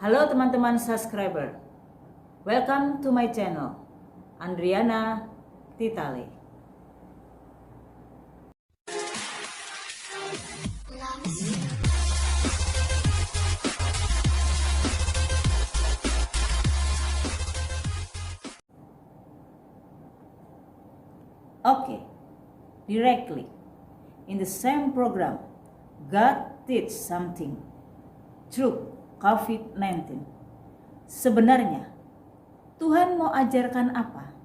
Halo teman-teman subscriber, welcome to my channel, Andriana Titale. Okay, directly in the same program, God teach something through COVID-19. Sebenarnya Tuhan mau ajarkan apa?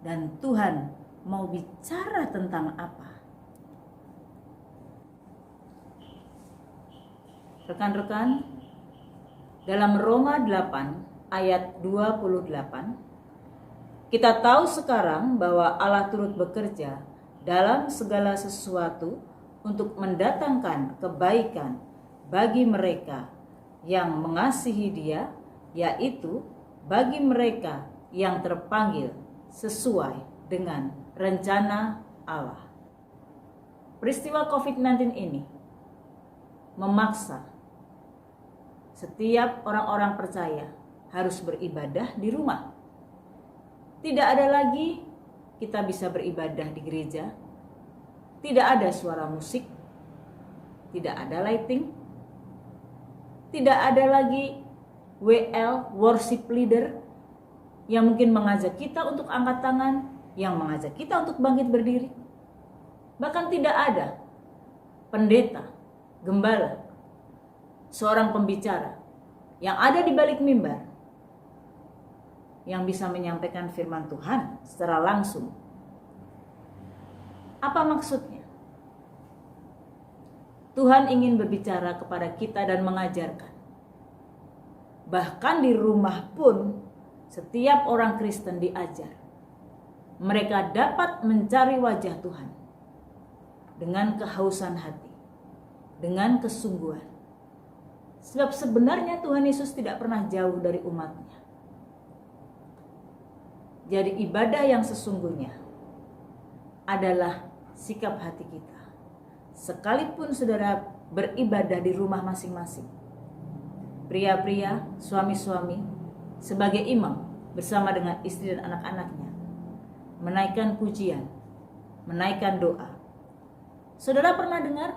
Dan Tuhan mau bicara tentang apa? Rekan-rekan, dalam Roma 8 ayat 28, kita tahu sekarang bahwa Allah turut bekerja dalam segala sesuatu untuk mendatangkan kebaikan bagi mereka yang mengasihi Dia, yaitu bagi mereka yang terpanggil sesuai dengan rencana Allah. Peristiwa COVID-19 ini memaksa setiap orang-orang percaya harus beribadah di rumah. Tidak ada lagi kita bisa beribadah di gereja. Tidak ada suara musik. Tidak ada lighting. Tidak ada lagi WL, worship leader, yang mungkin mengajak kita untuk angkat tangan, yang mengajak kita untuk bangkit berdiri. Bahkan tidak ada pendeta, gembala, seorang pembicara yang ada di balik mimbar yang bisa menyampaikan firman Tuhan secara langsung. Apa maksudnya? Tuhan ingin berbicara kepada kita dan mengajarkan. Bahkan di rumah pun setiap orang Kristen diajar. Mereka dapat mencari wajah Tuhan dengan kehausan hati, dengan kesungguhan. Sebab sebenarnya Tuhan Yesus tidak pernah jauh dari umatnya. Jadi ibadah yang sesungguhnya adalah sikap hati kita. Sekalipun saudara beribadah di rumah masing-masing, pria-pria, suami-suami, sebagai imam bersama dengan istri dan anak-anaknya, menaikkan pujian, menaikkan doa. Saudara pernah dengar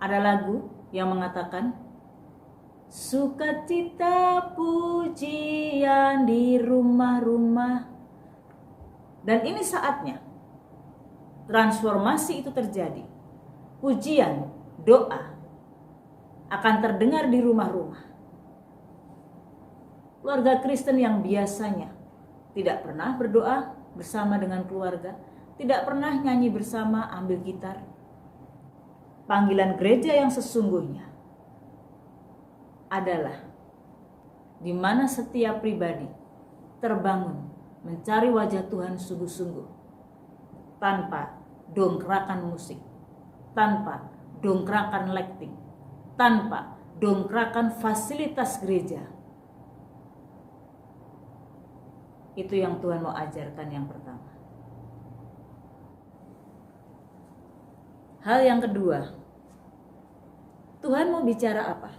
ada lagu yang mengatakan, sukacita pujian di rumah-rumah. Dan ini saatnya transformasi itu terjadi. Pujian, doa akan terdengar di rumah-rumah. Keluarga Kristen yang biasanya tidak pernah berdoa bersama dengan keluarga, tidak pernah nyanyi bersama, ambil gitar. Panggilan gereja yang sesungguhnya adalah di mana setiap pribadi terbangun mencari wajah Tuhan sungguh-sungguh, tanpa dongkrakan musik, tanpa dongkrakan lighting, tanpa dongkrakan fasilitas gereja. Itu yang Tuhan mau ajarkan yang pertama. Hal yang kedua, Tuhan mau bicara apa?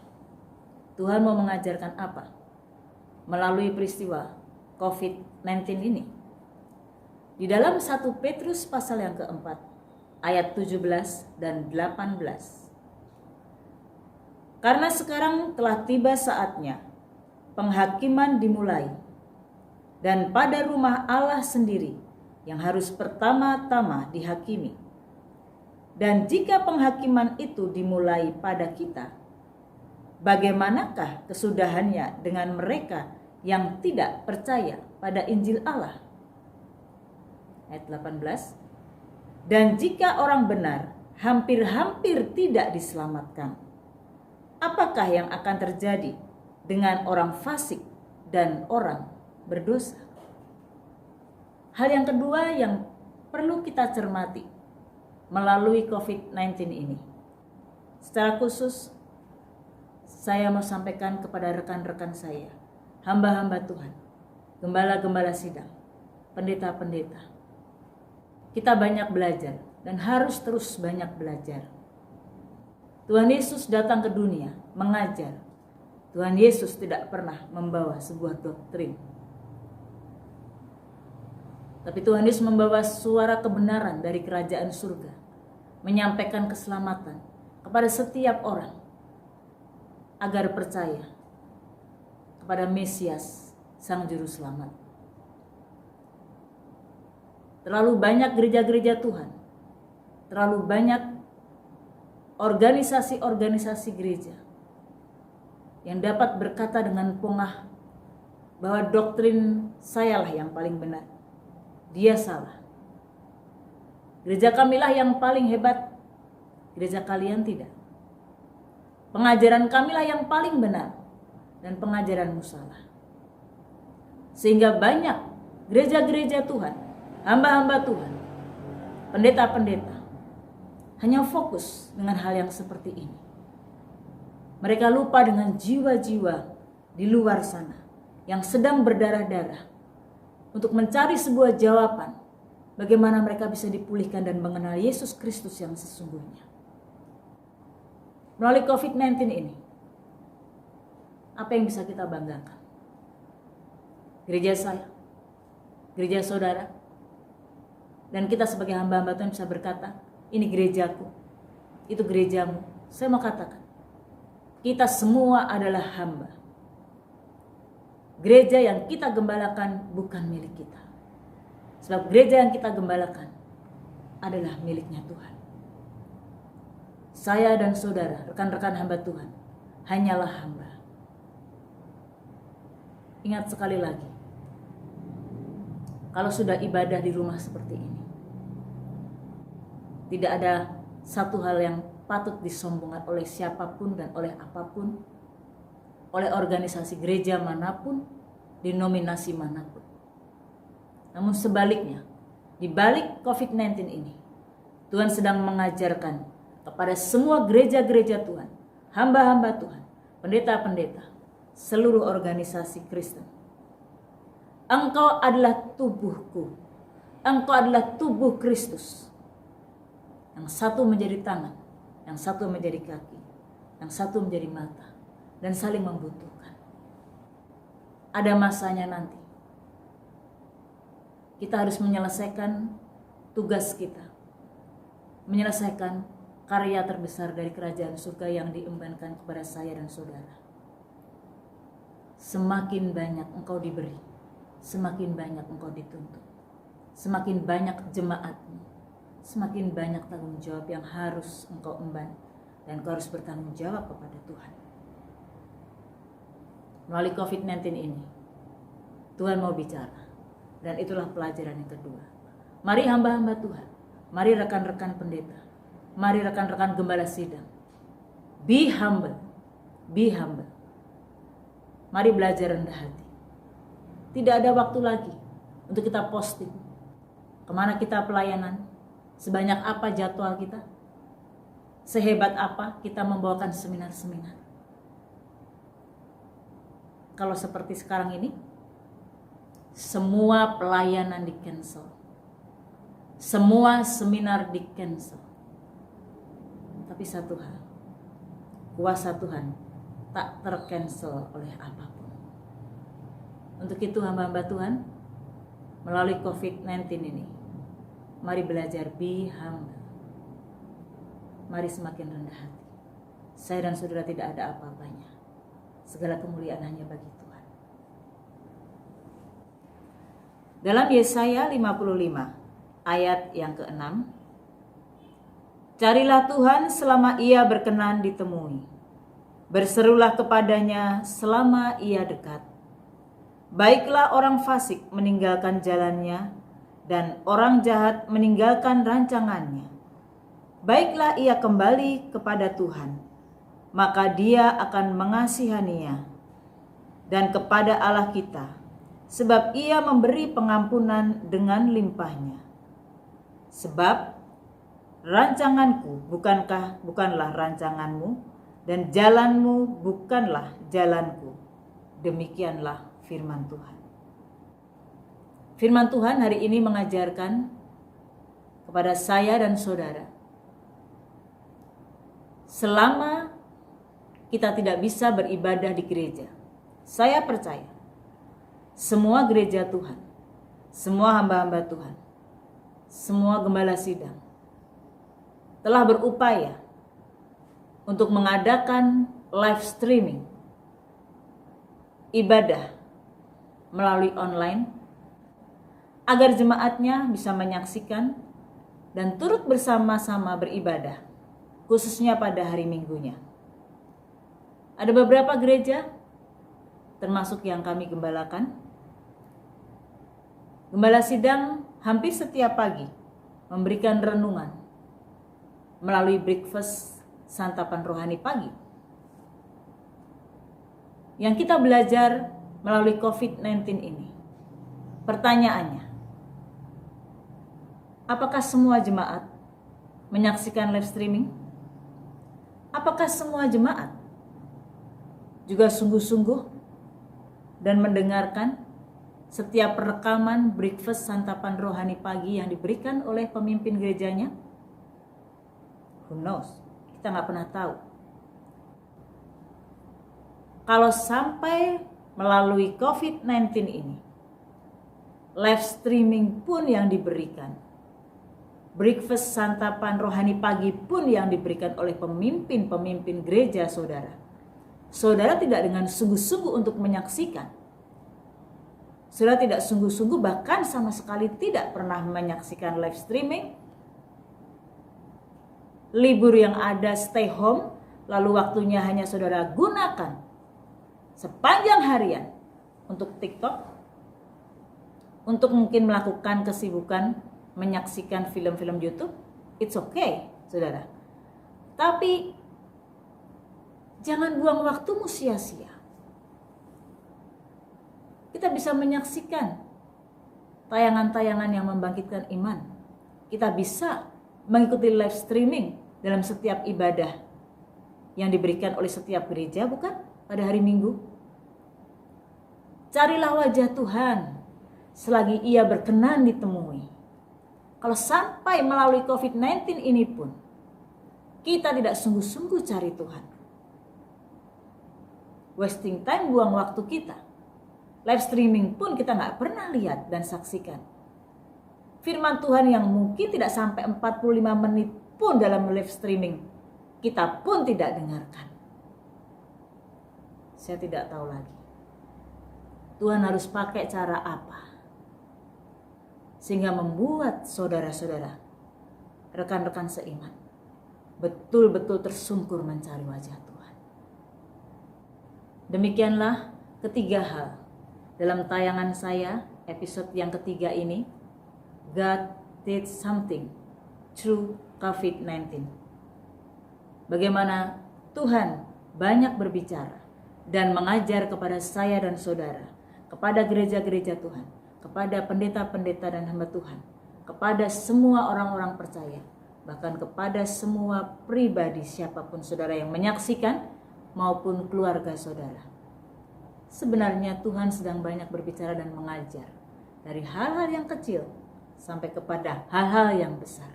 Tuhan mau mengajarkan apa melalui peristiwa COVID-19 ini? Di dalam 1 Petrus pasal yang keempat, ayat 17 dan 18. Karena sekarang telah tiba saatnya penghakiman dimulai, dan pada rumah Allah sendiri yang harus pertama-tama dihakimi. Dan jika penghakiman itu dimulai pada kita, bagaimanakah kesudahannya dengan mereka yang tidak percaya pada Injil Allah? Ayat 18. Dan jika orang benar hampir-hampir tidak diselamatkan, apakah yang akan terjadi dengan orang fasik dan orang berdosa? Hal yang kedua yang perlu kita cermati melalui COVID-19 ini, secara khusus saya mau sampaikan kepada rekan-rekan saya, hamba-hamba Tuhan, gembala-gembala sidang, pendeta-pendeta. Kita banyak belajar dan harus terus banyak belajar. Tuhan Yesus datang ke dunia mengajar. Tuhan Yesus tidak pernah membawa sebuah doktrin. Tapi Tuhan Yesus membawa suara kebenaran dari kerajaan surga, menyampaikan keselamatan kepada setiap orang agar percaya kepada Mesias, Sang Juru Selamat. Terlalu banyak gereja-gereja Tuhan, terlalu banyak organisasi-organisasi gereja yang dapat berkata dengan pongah bahwa doktrin sayalah yang paling benar. Dia salah. Gereja kamilah yang paling hebat, gereja kalian tidak. Pengajaran kamilah yang paling benar, dan pengajaranmu salah. Sehingga banyak gereja-gereja Tuhan, hamba-hamba Tuhan, pendeta-pendeta hanya fokus dengan hal yang seperti ini. Mereka lupa dengan jiwa-jiwa di luar sana yang sedang berdarah-darah untuk mencari sebuah jawaban bagaimana mereka bisa dipulihkan dan mengenal Yesus Kristus yang sesungguhnya. Melalui COVID-19 ini, apa yang bisa kita banggakan? Gereja saya, gereja saudara, dan kita sebagai hamba-hamba Tuhan bisa berkata, ini gerejaku, itu gerejamu. Saya mau katakan, kita semua adalah hamba. Gereja yang kita gembalakan bukan milik kita. Sebab gereja yang kita gembalakan adalah miliknya Tuhan. Saya dan saudara, rekan-rekan hamba Tuhan, hanyalah hamba. Ingat sekali lagi, kalau sudah ibadah di rumah seperti ini, tidak ada satu hal yang patut disombongkan oleh siapapun dan oleh apapun, oleh organisasi gereja manapun, denominasi manapun. Namun sebaliknya, di balik COVID-19 ini, Tuhan sedang mengajarkan kepada semua gereja-gereja Tuhan, hamba-hamba Tuhan, pendeta-pendeta, seluruh organisasi Kristen. Engkau adalah tubuhku, engkau adalah tubuh Kristus. Yang satu menjadi tangan, yang satu menjadi kaki, yang satu menjadi mata, dan saling membutuhkan. Ada masanya nanti. Kita harus menyelesaikan tugas kita. Menyelesaikan karya terbesar dari kerajaan surga yang diembankan kepada saya dan saudara. Semakin banyak engkau diberi, semakin banyak engkau dituntut. Semakin banyak jemaatmu, semakin banyak tanggung jawab yang harus engkau emban. Dan engkau harus bertanggung jawab kepada Tuhan. Melalui COVID-19 ini, Tuhan mau bicara. Dan itulah pelajaran yang kedua. Mari hamba-hamba Tuhan, mari rekan-rekan pendeta, mari rekan-rekan gembala sidang. Be humble, be humble. Mari belajar rendah hati. Tidak ada waktu lagi untuk kita posting. Kemana kita pelayanan, sebanyak apa jadwal kita, sehebat apa kita membawakan seminar-seminar. Kalau seperti sekarang ini, semua pelayanan di cancel, semua seminar di cancel. Tapi satu hal, kuasa Tuhan tak tercancel oleh apapun. Untuk itu hamba-hamba Tuhan, melalui COVID-19 ini, mari belajar be humble. Mari semakin rendah hati. Saya dan saudara tidak ada apa-apanya. Segala kemuliaan hanya bagi Tuhan. Dalam Yesaya 55 ayat yang ke-6, carilah Tuhan selama ia berkenan ditemui. Berserulah kepadanya selama ia dekat. Baiklah orang fasik meninggalkan jalannya dan orang jahat meninggalkan rancangannya. Baiklah ia kembali kepada Tuhan, maka dia akan mengasihaninya, dan kepada Allah kita, sebab ia memberi pengampunan dengan limpahnya. Sebab rancanganku bukanlah rancanganmu, dan jalanmu bukanlah jalanku. Demikianlah firman Tuhan. Firman Tuhan hari ini mengajarkan kepada saya dan saudara, selama kita tidak bisa beribadah di gereja. Saya percaya semua gereja Tuhan, semua hamba-hamba Tuhan, semua gembala sidang telah berupaya untuk mengadakan live streaming ibadah melalui online agar jemaatnya bisa menyaksikan dan turut bersama-sama beribadah, khususnya pada hari Minggunya. Ada beberapa gereja, termasuk yang kami gembalakan, gembala sidang hampir setiap pagi memberikan renungan melalui breakfast santapan rohani pagi. Yang kita belajar melalui COVID-19 ini. Pertanyaannya, apakah semua jemaat menyaksikan live streaming? Apakah semua jemaat juga sungguh-sungguh dan mendengarkan setiap rekaman breakfast santapan rohani pagi yang diberikan oleh pemimpin gerejanya? Who knows? Kita nggak pernah tahu. Kalau sampai melalui COVID-19 ini, live streaming pun yang diberikan, breakfast santapan rohani pagi pun yang diberikan oleh pemimpin-pemimpin gereja saudara. Saudara tidak dengan sungguh-sungguh untuk menyaksikan. Saudara tidak sungguh-sungguh, bahkan sama sekali tidak pernah menyaksikan live streaming. Libur yang ada stay home, lalu waktunya hanya saudara gunakan sepanjang harian untuk TikTok, untuk mungkin melakukan kesibukan menyaksikan film-film YouTube. It's okay, saudara. Tapi jangan buang waktumu sia-sia. Kita bisa menyaksikan tayangan-tayangan yang membangkitkan iman. Kita bisa mengikuti live streaming dalam setiap ibadah yang diberikan oleh setiap gereja, bukan? Pada hari Minggu. Carilah wajah Tuhan selagi Ia berkenan ditemui. Kalau sampai melalui COVID-19 ini pun kita tidak sungguh-sungguh cari Tuhan, wasting time, buang waktu kita. Live streaming pun kita nggak pernah lihat dan saksikan. Firman Tuhan yang mungkin tidak sampai 45 menit pun dalam live streaming kita pun tidak dengarkan. Saya tidak tahu lagi Tuhan harus pakai cara apa sehingga membuat saudara-saudara, rekan-rekan seiman, betul-betul tersungkur mencari wajah Tuhan. Demikianlah ketiga hal dalam tayangan saya episode yang ketiga ini, God did something through COVID-19. Bagaimana Tuhan banyak berbicara dan mengajar kepada saya dan saudara, kepada gereja-gereja Tuhan, kepada pendeta-pendeta dan hamba Tuhan, kepada semua orang-orang percaya, bahkan kepada semua pribadi siapapun saudara yang menyaksikan maupun keluarga saudara. Sebenarnya Tuhan sedang banyak berbicara dan mengajar dari hal-hal yang kecil sampai kepada hal-hal yang besar.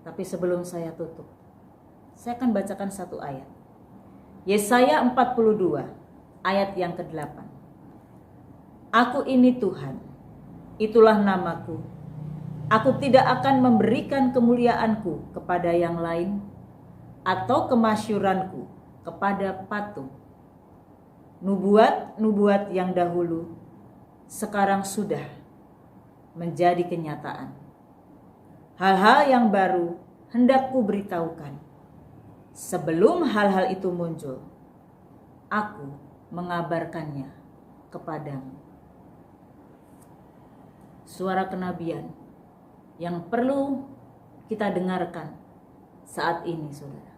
Tapi sebelum saya tutup, saya akan bacakan satu ayat. Yesaya 42 ayat yang ke-8. Aku ini Tuhan, itulah namaku. Aku tidak akan memberikan kemuliaanku kepada yang lain atau kemasyuranku kepada patung. Nubuat-nubuat yang dahulu sekarang sudah menjadi kenyataan. Hal-hal yang baru hendak ku beritahukan. Sebelum hal-hal itu muncul, aku mengabarkannya kepadamu. Suara kenabian yang perlu kita dengarkan saat ini, saudara.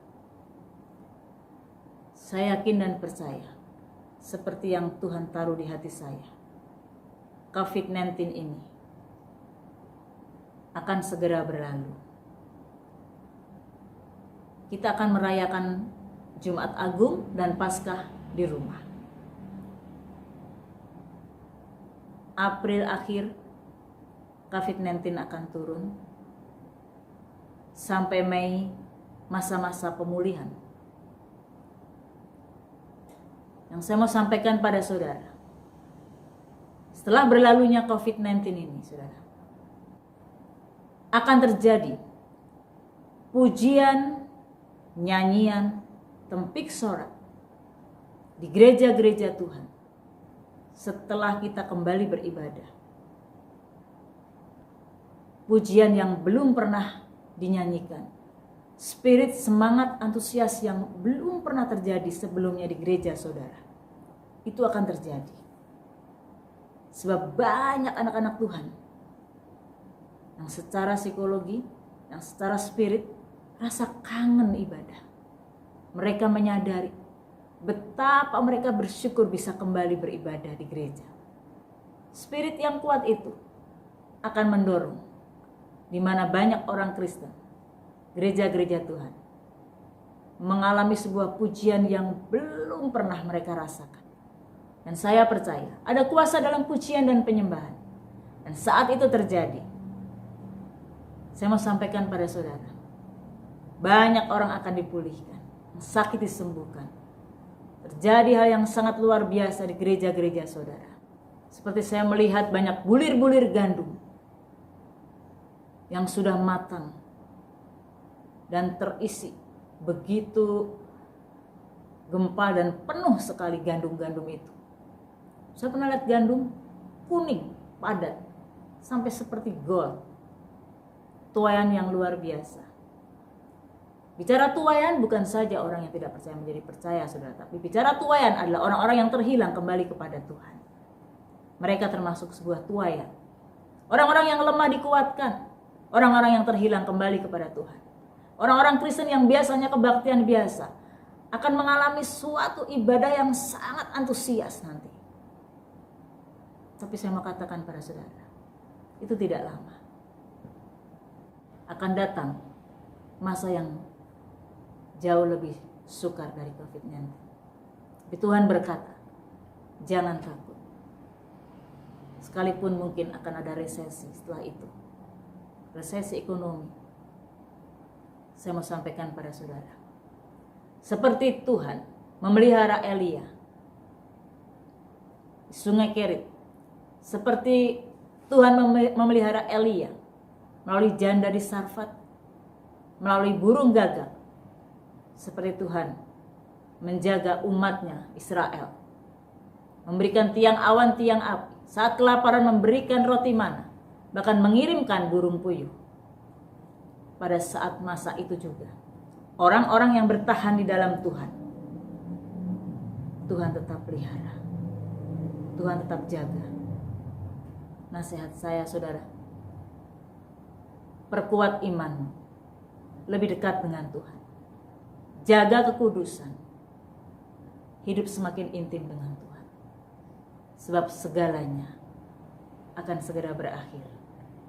Saya yakin dan percaya, seperti yang Tuhan taruh di hati saya, COVID-19 ini akan segera berlalu. Kita akan merayakan Jumat Agung dan Paskah di rumah. April akhir, COVID-19 akan turun. Sampai Mei, masa-masa pemulihan. yang saya mau sampaikan pada saudara. Setelah berlalunya COVID-19 ini, saudara, akan terjadi pujian, nyanyian, tempik sorak di gereja-gereja Tuhan setelah kita kembali beribadah. Pujian yang belum pernah dinyanyikan, spirit semangat antusias yang belum pernah terjadi sebelumnya di gereja saudara, itu akan terjadi. Sebab banyak anak-anak Tuhan yang secara psikologi, yang secara spirit rasa kangen ibadah. Mereka menyadari betapa mereka bersyukur bisa kembali beribadah di gereja. Spirit yang kuat itu akan mendorong di mana banyak orang Kristen, gereja-gereja Tuhan, mengalami sebuah pujian yang belum pernah mereka rasakan. Dan saya percaya ada kuasa dalam pujian dan penyembahan. Dan saat itu terjadi, saya mau sampaikan pada saudara, banyak orang akan dipulihkan, yang sakit disembuhkan. Terjadi hal yang sangat luar biasa di gereja-gereja saudara. Seperti saya melihat banyak bulir-bulir gandum yang sudah matang dan terisi begitu gempal dan penuh sekali gandum-gandum itu. Saya pernah lihat gandum kuning, padat, sampai seperti gold. Tuaian yang luar biasa. Bicara tuaian bukan saja orang yang tidak percaya menjadi percaya, saudara. Tapi bicara tuaian adalah orang-orang yang terhilang kembali kepada Tuhan. Mereka termasuk sebuah tuaian. Orang-orang yang lemah dikuatkan. Orang-orang yang terhilang kembali kepada Tuhan. Orang-orang Kristen yang biasanya kebaktian biasa akan mengalami suatu ibadah yang sangat antusias nanti. Tapi saya mau katakan pada saudara, itu tidak lama. Akan datang masa yang jauh lebih sukar dari COVID-19. Tapi Tuhan berkata, jangan takut. Sekalipun mungkin akan ada resesi setelah itu, resesi ekonomi, saya mau sampaikan pada saudara, seperti Tuhan memelihara Elia di Sungai Kerit, seperti Tuhan memelihara Elia melalui janda di Sarfat, melalui burung gagak, seperti Tuhan menjaga umatnya Israel, memberikan tiang awan, tiang api, saat kelaparan memberikan roti mana, bahkan mengirimkan burung puyuh. Pada saat masa itu juga, orang-orang yang bertahan di dalam Tuhan, Tuhan tetap pelihara, Tuhan tetap jaga. Nasihat saya saudara, perkuat imanmu, lebih dekat dengan Tuhan, jaga kekudusan, hidup semakin intim dengan Tuhan. Sebab segalanya akan segera berakhir.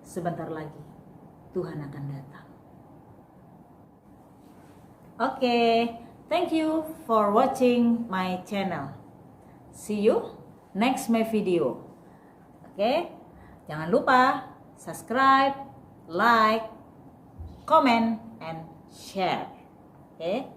Sebentar lagi Tuhan akan datang. Oke, thank you for watching my channel. See you next my video. Oke, jangan lupa subscribe, like, comment, and share. Oke.